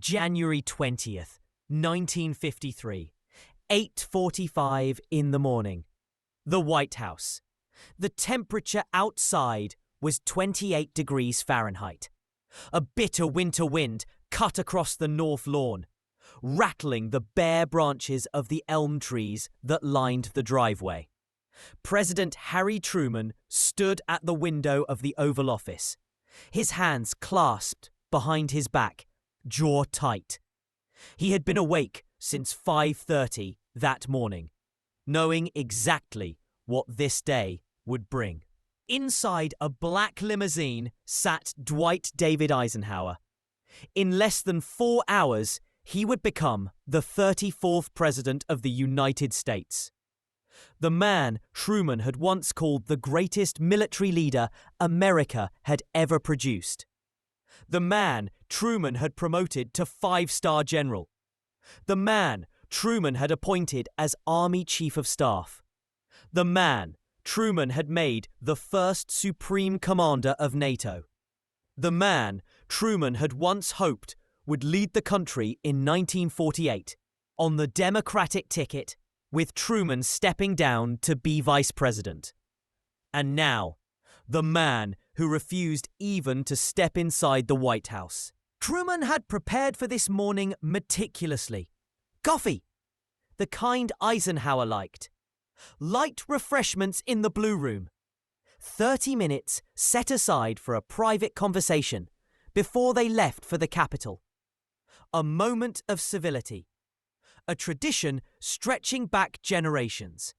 January 20th, 1953, 8:45 in the morning. The White House. The temperature outside was 28 degrees Fahrenheit. A bitter winter wind cut across the north lawn, rattling the bare branches of the elm trees that lined the driveway. President Harry Truman stood at the window of the Oval Office, his hands clasped behind his back, jaw tight. He had been awake since 5:30 that morning, knowing exactly what this day would bring. Inside a black limousine sat Dwight David Eisenhower. In less than 4 hours, he would become the 34th President of the United States. The man Truman had once called the greatest military leader America had ever produced. The man Truman had promoted to 5-star general. The man Truman had appointed as Army Chief of Staff. The man Truman had made the first Supreme Commander of NATO. The man Truman had once hoped would lead the country in 1948 on the Democratic ticket, with Truman stepping down to be vice president. And now, the man who refused even to step inside the White House. Truman had prepared for this morning meticulously. Coffee, the kind Eisenhower liked. Light refreshments in the Blue Room. 30 minutes set aside for a private conversation before they left for the Capitol. A moment of civility. A tradition stretching back generations.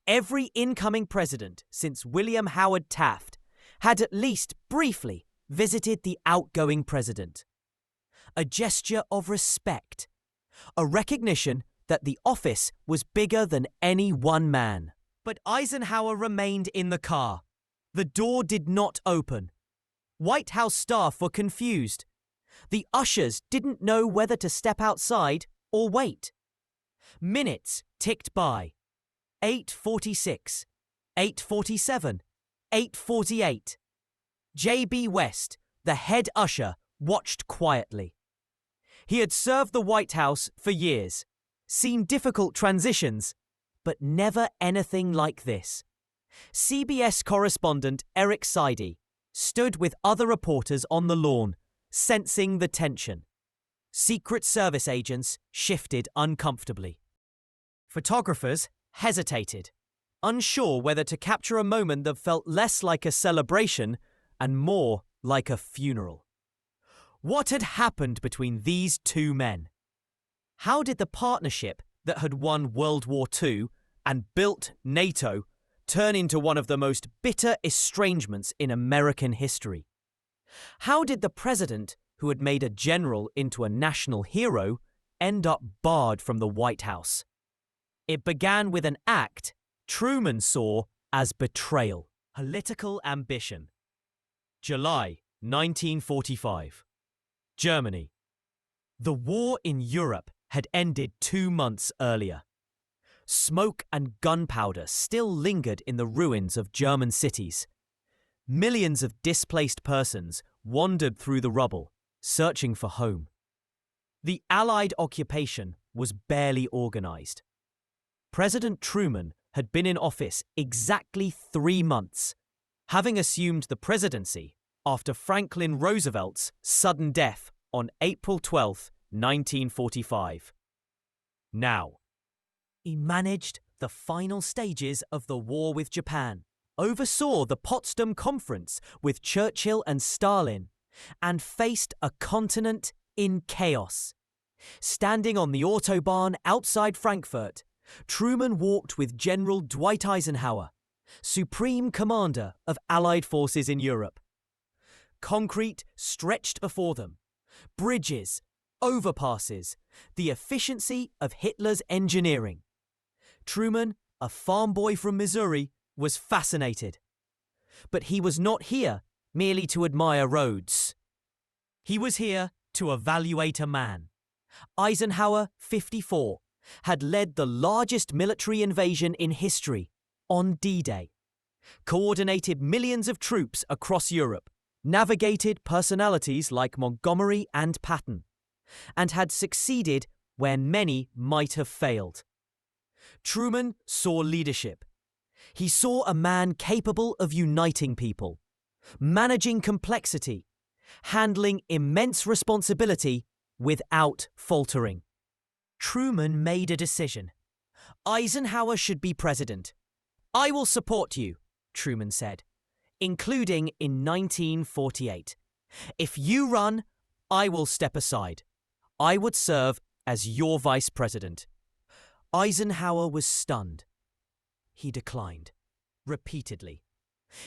Every incoming president since William Howard Taft had at least briefly visited the outgoing president. A gesture of respect. A recognition that the office was bigger than any one man. But Eisenhower remained in the car. The door did not open. White House staff were confused. The ushers didn't know whether to step outside or wait. Minutes ticked by. 8:46, 8:47, 8:48. J.B. West, the head usher, watched quietly. He had served the White House for years, seen difficult transitions, but never anything like this. CBS correspondent Eric Seidey stood with other reporters on the lawn, sensing the tension. Secret Service agents shifted uncomfortably. Photographers hesitated, unsure whether to capture a moment that felt less like a celebration and more like a funeral. What had happened between these two men? How did the partnership that had won World War II and built NATO turn into one of the most bitter estrangements in American history? How did the president, who had made a general into a national hero, end up barred from the White House? It began with an act Truman saw as betrayal. Political ambition. July 1945. Germany. The war in Europe had ended 2 months earlier. Smoke and gunpowder still lingered in the ruins of German cities. Millions of displaced persons wandered through the rubble, searching for home. The Allied occupation was barely organized. President Truman had been in office exactly 3 months, having assumed the presidency after Franklin Roosevelt's sudden death on April 12, 1945. Now, he managed the final stages of the war with Japan, oversaw the Potsdam Conference with Churchill and Stalin, and faced a continent in chaos. Standing on the Autobahn outside Frankfurt, Truman walked with General Dwight Eisenhower, Supreme Commander of Allied forces in Europe. Concrete stretched before them, bridges, overpasses, the efficiency of Hitler's engineering. Truman, a farm boy from Missouri, was fascinated. But he was not here merely to admire roads. He was here to evaluate a man. Eisenhower, 54, had led the largest military invasion in history on D-Day, coordinated millions of troops across Europe, navigated personalities like Montgomery and Patton, and had succeeded where many might have failed. Truman saw leadership. He saw a man capable of uniting people, managing complexity, handling immense responsibility without faltering. Truman made a decision. Eisenhower should be president. "I will support you," Truman said, including in 1948. "If you run, I will step aside. I would serve as your vice president." Eisenhower was stunned. He declined, repeatedly.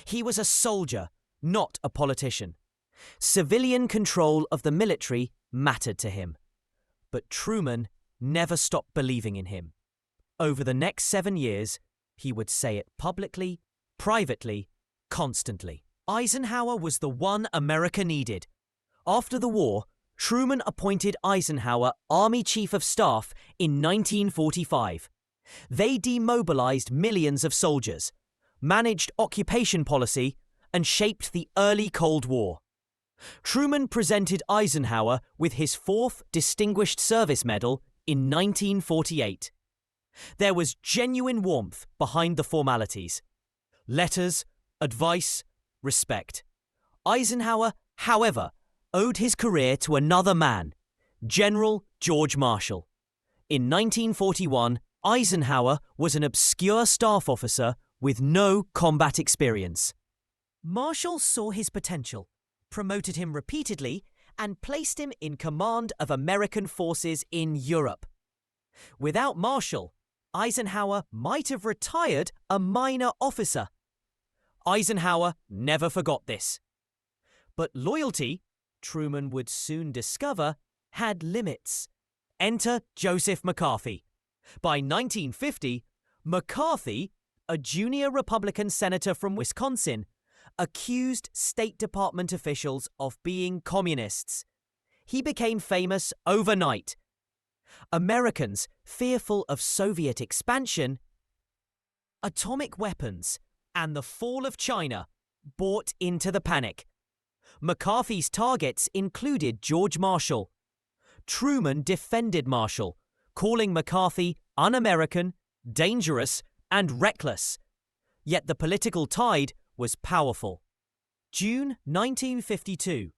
He was a soldier, not a politician. Civilian control of the military mattered to him. But Truman never stopped believing in him. Over the next 7 years, he would say it publicly, privately, constantly. Eisenhower was the one America needed. After the war, Truman appointed Eisenhower Army Chief of Staff in 1945. They demobilized millions of soldiers, managed occupation policy, and shaped the early Cold War. Truman presented Eisenhower with his 4th Distinguished Service Medal in 1948. There was genuine warmth behind the formalities. Letters, advice, respect. Eisenhower, however, owed his career to another man, General George Marshall. In 1941, Eisenhower was an obscure staff officer with no combat experience. Marshall saw his potential, promoted him repeatedly, and placed him in command of American forces in Europe. Without Marshall, Eisenhower might have retired a minor officer. Eisenhower never forgot this. But loyalty, Truman would soon discover, had limits. Enter Joseph McCarthy. By 1950, McCarthy, a junior Republican senator from Wisconsin, accused State Department officials of being communists. He became famous overnight. Americans, fearful of Soviet expansion, atomic weapons, and the fall of China, bought into the panic. McCarthy's targets included George Marshall. Truman defended Marshall, calling McCarthy un-American, dangerous, and reckless. Yet the political tide was powerful. June 1952.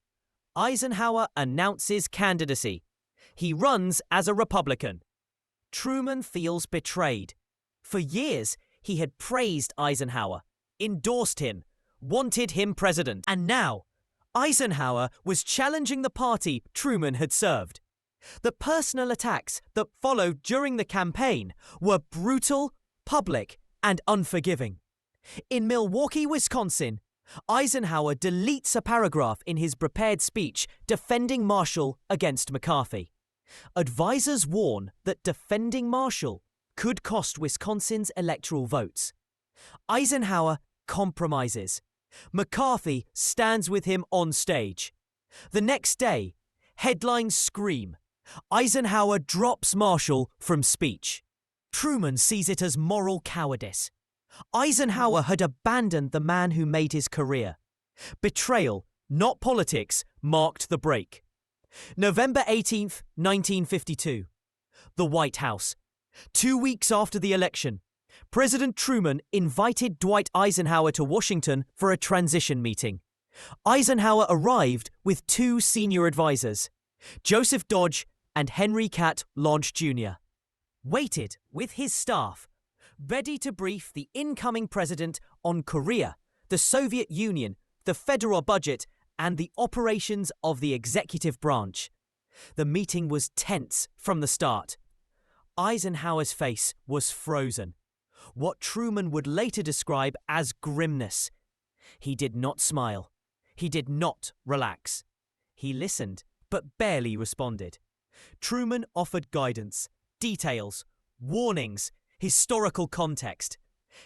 Eisenhower announces candidacy. He runs as a Republican. Truman feels betrayed. For years, he had praised Eisenhower, endorsed him, wanted him president. And now, Eisenhower was challenging the party Truman had served. The personal attacks that followed during the campaign were brutal, public, and unforgiving. In Milwaukee, Wisconsin, Eisenhower deletes a paragraph in his prepared speech defending Marshall against McCarthy. Advisors warn that defending Marshall could cost Wisconsin's electoral votes. Eisenhower compromises. McCarthy stands with him on stage. The next day, headlines scream, Eisenhower drops Marshall from speech. Truman sees it as moral cowardice. Eisenhower had abandoned the man who made his career. Betrayal, not politics, marked the break. November 18th, 1952. The White House. 2 weeks after the election, President Truman invited Dwight Eisenhower to Washington for a transition meeting. Eisenhower arrived with 2 senior advisors, Joseph Dodge and Henry Catt Lodge Jr. Waited with his staff, ready to brief the incoming president on Korea, the Soviet Union, the federal budget, and the operations of the executive branch. The meeting was tense from the start. Eisenhower's face was frozen, what Truman would later describe as grimness. He did not smile. He did not relax. He listened, but barely responded. Truman offered guidance, details, warnings, historical context.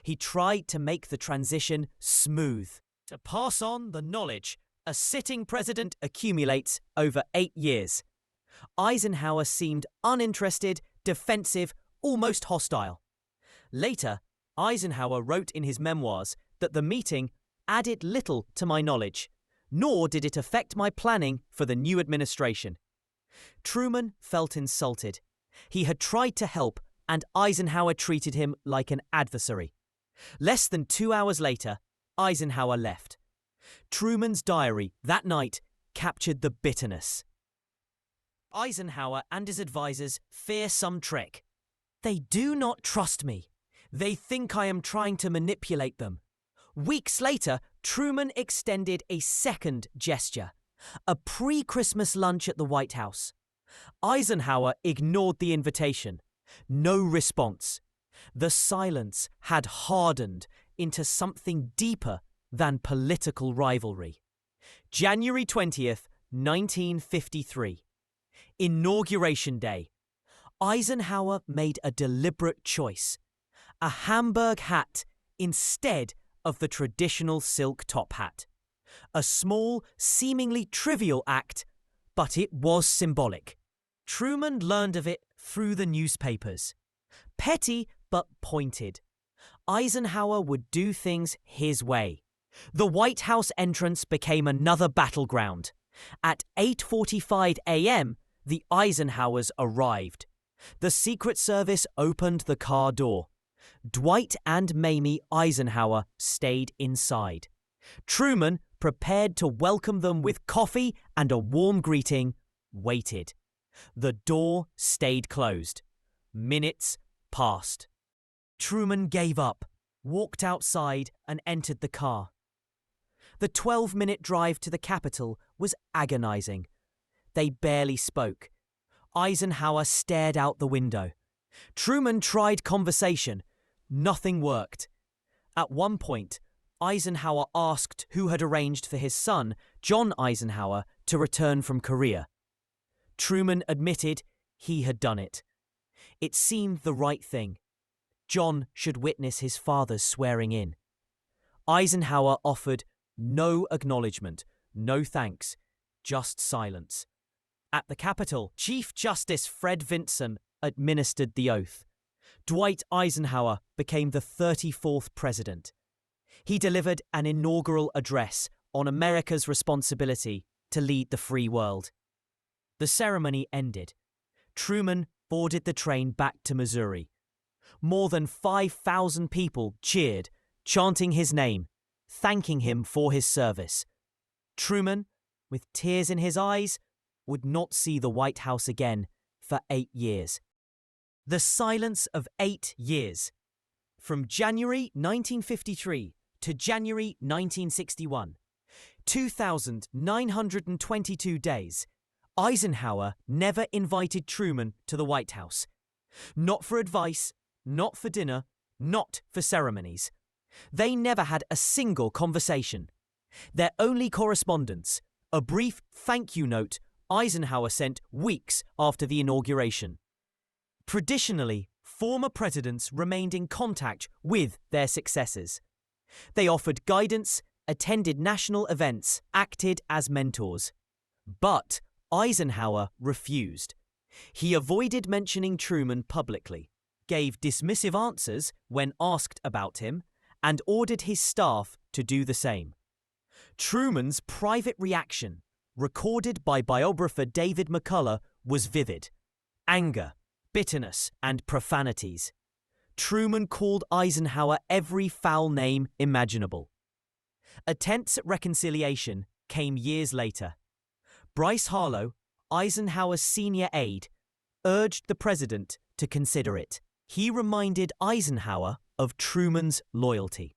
He tried to make the transition smooth, to pass on the knowledge a sitting president accumulates over 8 years. Eisenhower seemed uninterested, defensive, almost hostile. Later, Eisenhower wrote in his memoirs that the meeting added little to my knowledge, nor did it affect my planning for the new administration. Truman felt insulted. He had tried to help, and Eisenhower treated him like an adversary. Less than 2 hours later, Eisenhower left. Truman's diary that night captured the bitterness. Eisenhower and his advisors fear some trick. They do not trust me. They think I am trying to manipulate them. Weeks later, Truman extended a second gesture, a pre-Christmas lunch at the White House. Eisenhower ignored the invitation. No response. The silence had hardened into something deeper than political rivalry. January 20th, 1953. Inauguration Day. Eisenhower made a deliberate choice. A Hamburg hat instead of the traditional silk top hat. A small, seemingly trivial act, but it was symbolic. Truman learned of it through the newspapers. Petty but pointed. Eisenhower would do things his way. The White House entrance became another battleground. At 8:45 a.m., the Eisenhowers arrived. The Secret Service opened the car door. Dwight and Mamie Eisenhower stayed inside. Truman, prepared to welcome them with coffee and a warm greeting, waited. The door stayed closed. Minutes passed. Truman gave up, walked outside, and entered the car. The 12-minute drive to the Capitol was agonizing. They barely spoke. Eisenhower stared out the window. Truman tried conversation. Nothing worked. At one point, Eisenhower asked who had arranged for his son, John Eisenhower, to return from Korea. Truman admitted he had done it. It seemed the right thing. John should witness his father's swearing in. Eisenhower offered no acknowledgement, no thanks, just silence. At the Capitol, Chief Justice Fred Vinson administered the oath. Dwight Eisenhower became the 34th president. He delivered an inaugural address on America's responsibility to lead the free world. The ceremony ended. Truman boarded the train back to Missouri. More than 5,000 people cheered, chanting his name, thanking him for his service. Truman, with tears in his eyes, would not see the White House again for 8 years. The silence of 8 years. From January 1953 to January 1961, 2,922 days, Eisenhower never invited Truman to the White House. Not for advice, not for dinner, not for ceremonies. They never had a single conversation. Their only correspondence, a brief thank you note Eisenhower sent weeks after the inauguration. Traditionally, former presidents remained in contact with their successors. They offered guidance, attended national events, acted as mentors. But Eisenhower refused. He avoided mentioning Truman publicly, gave dismissive answers when asked about him, and ordered his staff to do the same. Truman's private reaction, recorded by biographer David McCullough, was vivid. Anger, bitterness, and profanities. Truman called Eisenhower every foul name imaginable. Attempts at reconciliation came years later. Bryce Harlow, Eisenhower's senior aide, urged the president to consider it. He reminded Eisenhower of Truman's loyalty.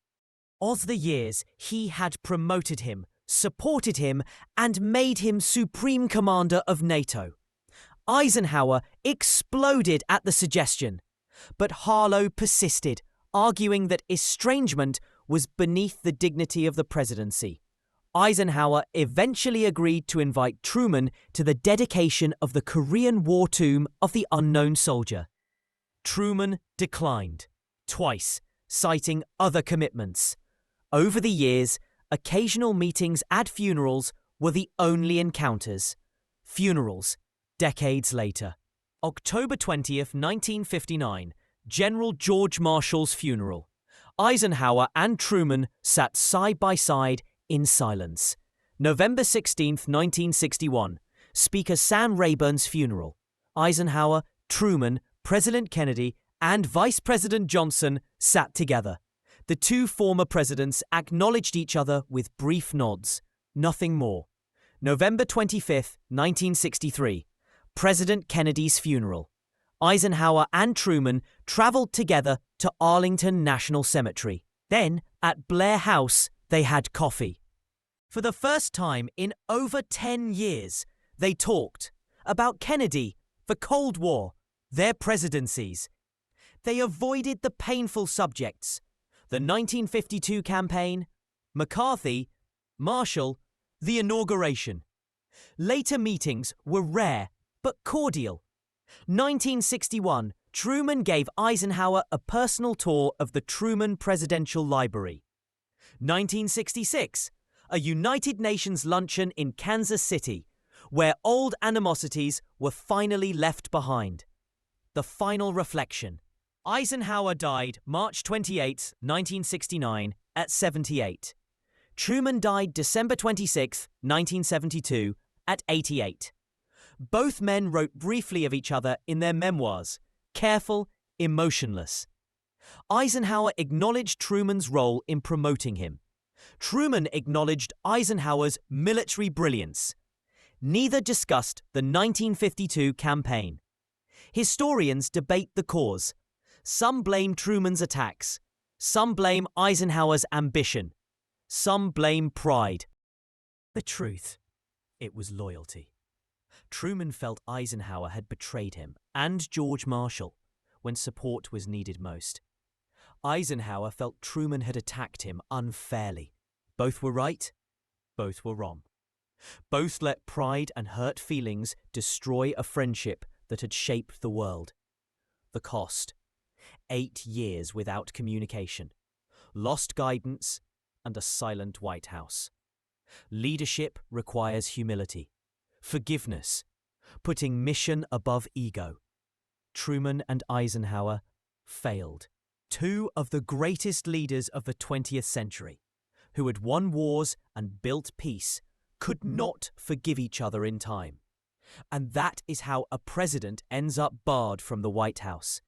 Of the years he had promoted him, supported him, and made him Supreme Commander of NATO. Eisenhower exploded at the suggestion, but Harlow persisted, arguing that estrangement was beneath the dignity of the presidency. Eisenhower eventually agreed to invite Truman to the dedication of the Korean War tomb of the unknown soldier. Truman declined, twice, citing other commitments. Over the years, occasional meetings at funerals were the only encounters. Funerals, decades later. October 20th, 1959, General George Marshall's funeral. Eisenhower and Truman sat side by side in silence. November 16th, 1961, Speaker Sam Rayburn's funeral. Eisenhower, Truman, President Kennedy, and Vice President Johnson sat together. The two former presidents acknowledged each other with brief nods. Nothing more. November 25, 1963. President Kennedy's funeral. Eisenhower and Truman traveled together to Arlington National Cemetery. Then, at Blair House, they had coffee. For the first time in over 10 years, they talked about Kennedy, the Cold War, their presidencies. They avoided the painful subjects: the 1952 campaign, McCarthy, Marshall, the inauguration. Later meetings were rare but cordial. 1961, Truman gave Eisenhower a personal tour of the Truman Presidential Library. 1966, a United Nations luncheon in Kansas City, where old animosities were finally left behind. The final reflection. Eisenhower died March 28, 1969, at 78. Truman died December 26, 1972, at 88. Both men wrote briefly of each other in their memoirs, careful, emotionless. Eisenhower acknowledged Truman's role in promoting him. Truman acknowledged Eisenhower's military brilliance. Neither discussed the 1952 campaign. Historians debate the cause. Some blame Truman's attacks. Some blame Eisenhower's ambition. Some blame pride. The truth: it was loyalty. Truman felt Eisenhower had betrayed him and George Marshall when support was needed most. Eisenhower felt Truman had attacked him unfairly. Both were right, both were wrong. Both let pride and hurt feelings destroy a friendship that had shaped the world. The cost: 8 years without communication, lost guidance, and a silent White House. Leadership requires humility, forgiveness, putting mission above ego. Truman and Eisenhower failed. Two of the greatest leaders of the 20th century, who had won wars and built peace, could not forgive each other in time. And that is how a president ends up barred from the White House.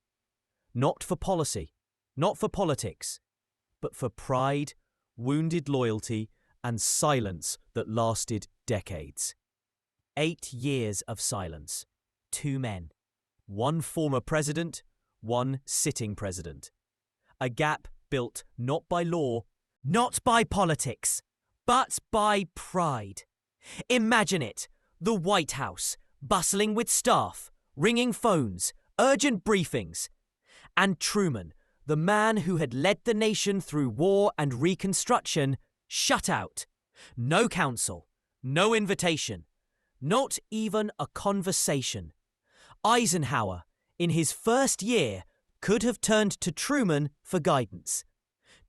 Not for policy, not for politics, but for pride, wounded loyalty, and silence that lasted decades. 8 years of silence. 2 men. One former president, one sitting president. A gap built not by law, not by politics, but by pride. Imagine it, the White House, bustling with staff, ringing phones, urgent briefings. And Truman, the man who had led the nation through war and Reconstruction, shut out. No counsel, no invitation, not even a conversation. Eisenhower, in his first year, could have turned to Truman for guidance.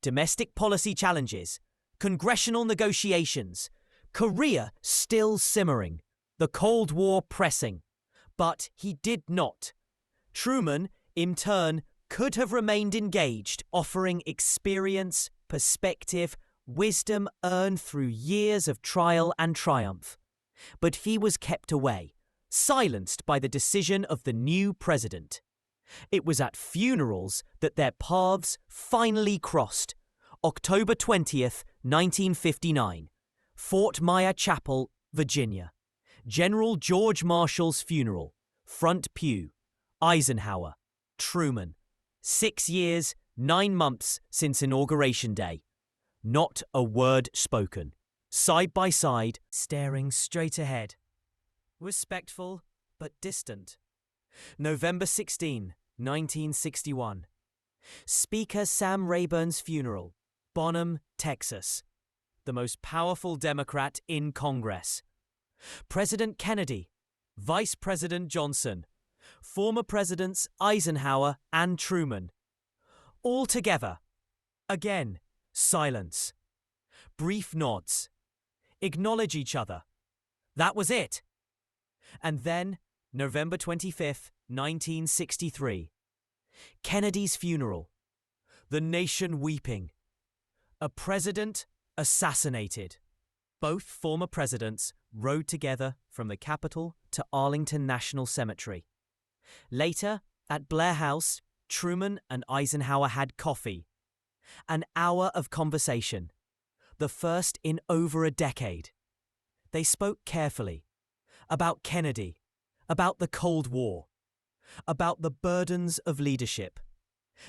Domestic policy challenges, congressional negotiations, Korea still simmering, the Cold War pressing. But he did not. Truman, in turn, could have remained engaged, offering experience, perspective, wisdom earned through years of trial and triumph. But he was kept away, silenced by the decision of the new president. It was at funerals that their paths finally crossed. October 20th, 1959, Fort Myer Chapel, Virginia. General George Marshall's funeral. Front pew. Eisenhower. Truman. 6 years, 9 months since Inauguration Day. Not a word spoken. Side by side, staring straight ahead. Respectful, but distant. November 16, 1961. Speaker Sam Rayburn's funeral. Bonham, Texas. The most powerful Democrat in Congress. President Kennedy. Vice President Johnson. Former Presidents Eisenhower and Truman. All together. Again, silence. Brief nods. Acknowledge each other. That was it. And then, November 25th, 1963. Kennedy's funeral. The nation weeping. A president assassinated. Both former presidents rode together from the Capitol to Arlington National Cemetery. Later, at Blair House, Truman and Eisenhower had coffee. An hour of conversation, the first in over a decade. They spoke carefully about Kennedy, about the Cold War, about the burdens of leadership.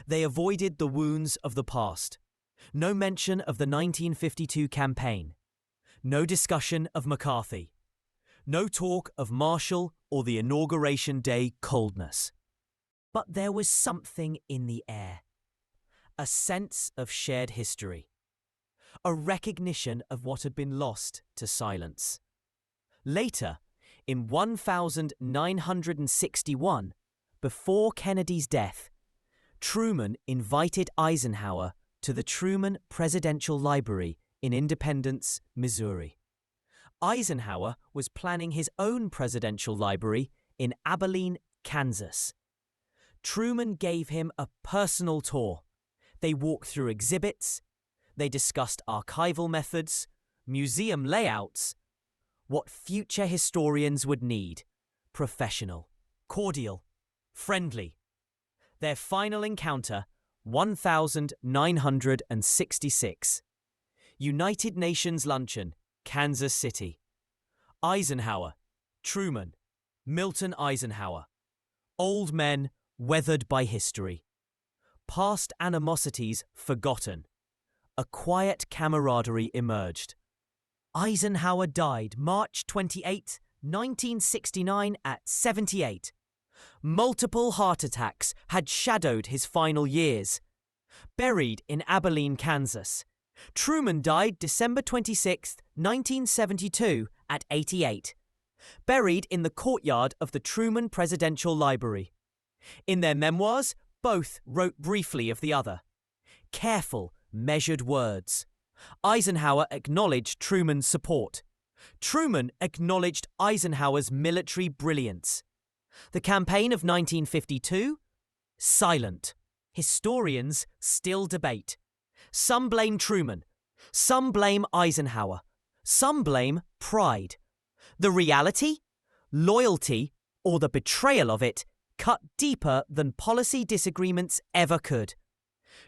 They avoided the wounds of the past. No mention of the 1952 campaign. No discussion of McCarthy. No talk of Marshall or the Inauguration Day coldness. But there was something in the air. A sense of shared history. A recognition of what had been lost to silence. Later, in 1961, before Kennedy's death, Truman invited Eisenhower to the Truman Presidential Library in Independence, Missouri. Eisenhower was planning his own presidential library in Abilene, Kansas. Truman gave him a personal tour. They walked through exhibits. They discussed archival methods, museum layouts, what future historians would need: professional, cordial, friendly. Their final encounter, 1966. United Nations Luncheon, Kansas City. Eisenhower, Truman, Milton Eisenhower. Old men weathered by history. Past animosities forgotten. A quiet camaraderie emerged. Eisenhower died March 28, 1969 at 78. Multiple heart attacks had shadowed his final years. Buried in Abilene, Kansas. Truman died December 26, 1972 at 88. Buried in the courtyard of the Truman Presidential Library. In their memoirs, both wrote briefly of the other. Careful, measured words. Eisenhower acknowledged Truman's support. Truman acknowledged Eisenhower's military brilliance. The campaign of 1952? Silent. Historians still debate. Some blame Truman. Some blame Eisenhower. Some blame pride. The reality, loyalty, or the betrayal of it cut deeper than policy disagreements ever could.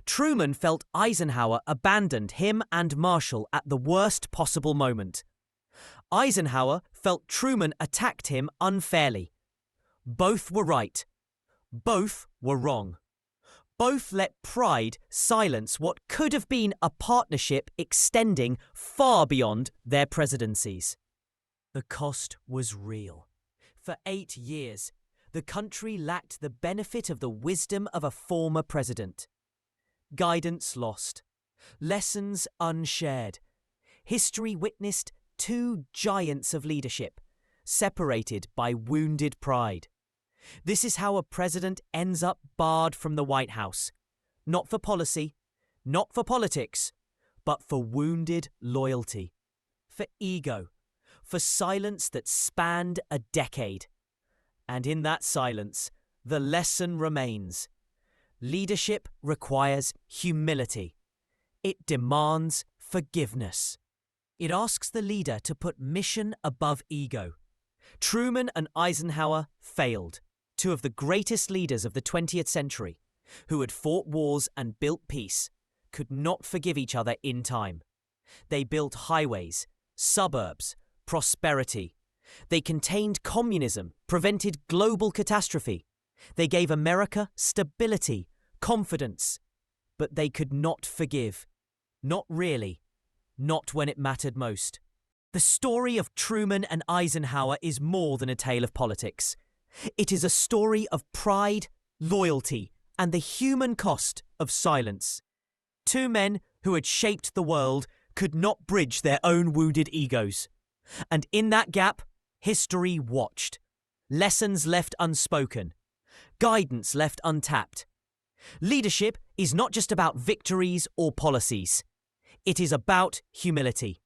Truman felt Eisenhower abandoned him and Marshall at the worst possible moment. Eisenhower felt Truman attacked him unfairly. Both were right. Both were wrong. Both let pride silence what could have been a partnership extending far beyond their presidencies. The cost was real. For 8 years, the country lacked the benefit of the wisdom of a former president. Guidance lost. Lessons unshared. History witnessed 2 giants of leadership, separated by wounded pride. This is how a president ends up barred from the White House. Not for policy, not for politics, but for wounded loyalty, for ego, for silence that spanned a decade. And in that silence, the lesson remains. Leadership requires humility. It demands forgiveness. It asks the leader to put mission above ego. Truman and Eisenhower failed. 2 of the greatest leaders of the 20th century, who had fought wars and built peace, could not forgive each other in time. They built highways, suburbs, prosperity. They contained communism, prevented global catastrophe. They gave America stability, confidence. But they could not forgive. Not really. Not when it mattered most. The story of Truman and Eisenhower is more than a tale of politics. It is a story of pride, loyalty, and the human cost of silence. 2 men who had shaped the world could not bridge their own wounded egos. And in that gap, history watched. Lessons left unspoken. Guidance left untapped. Leadership is not just about victories or policies. It is about humility.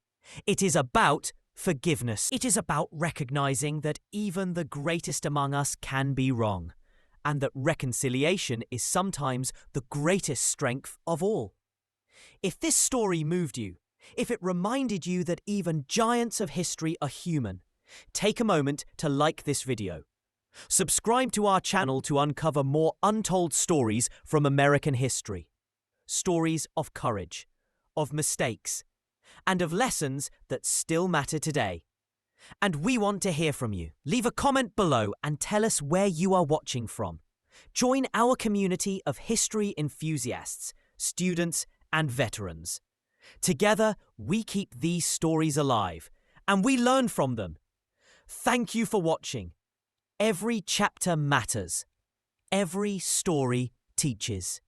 It is about forgiveness. It is about recognizing that even the greatest among us can be wrong, and that reconciliation is sometimes the greatest strength of all. If this story moved you, if it reminded you that even giants of history are human, take a moment to like this video. Subscribe to our channel to uncover more untold stories from American history. Stories of courage, of mistakes, and of lessons that still matter today. And we want to hear from you. Leave a comment below and tell us where you are watching from. Join our community of history enthusiasts, students, and veterans. Together, we keep these stories alive, and we learn from them. Thank you for watching. Every chapter matters. Every story teaches.